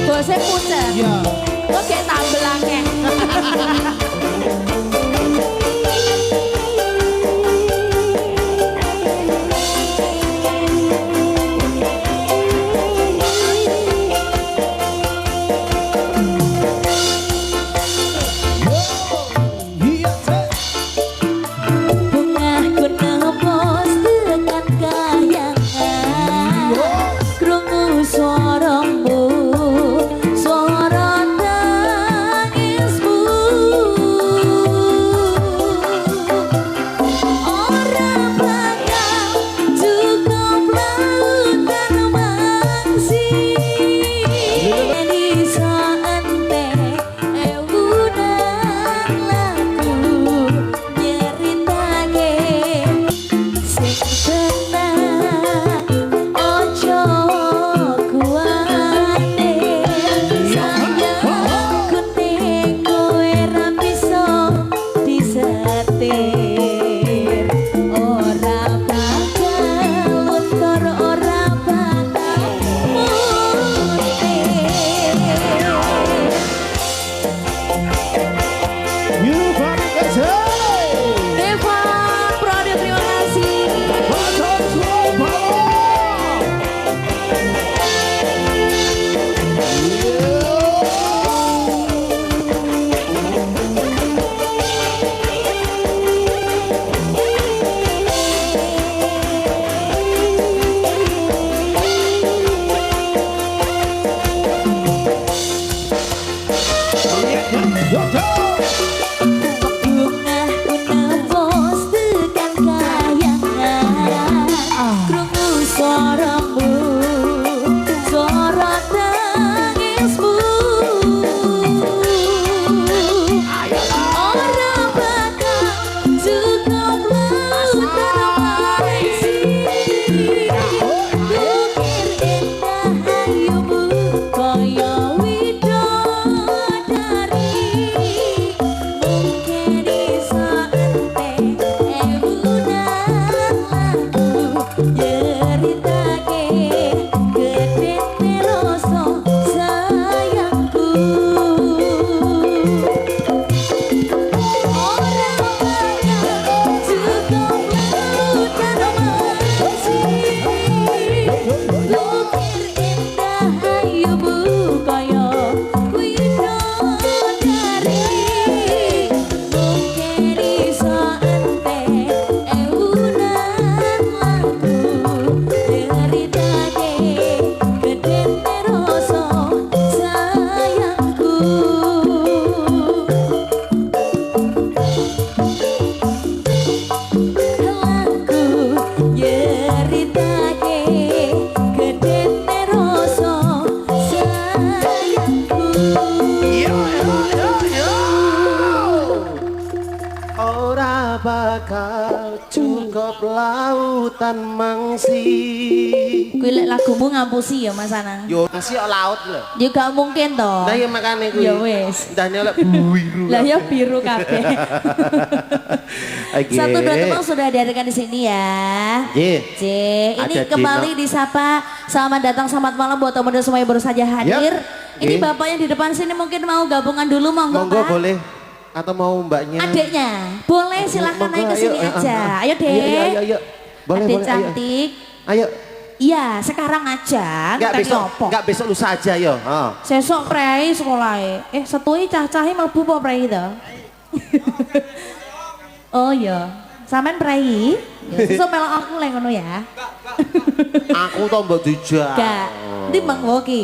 Bose pucet. Iya. Kok kayak tambel akeh. Bakal cukup lautan mangsi. Kuwi lek lagumu ngampusi ya Mas Anang. Yo mangsi laut lho. Ya gak mungkin to. Lah ya makane kuwi. Ya wis. Ndane oleh biru. Lah ya biru kabeh. Okay. Satu dua teman sudah dihadirkan di sini ya. J. Ini kembali disapa. Selamat datang, selamat malam buat teman-teman semua yang baru saja hadir. Ini bapak yang di depan sini mungkin mau gabungan dulu, monggo Pak. Boleh. Atau mau mbaknya? Adiknya, boleh silahkan naik ke sini aja. Ayo dek. Ayo. Boleh, Adik cantik. Ayo. Iya, sekarang aja. Enggak besok lusa aja yo. Sesok prei sekolah. Setui cah-cahe mlebu apa prei to? Oh iya. Sampean prei? Ya sesuk melok aku lek ngono ya. Aku to mbok dijak. Enggak. Ndi Mang Woki.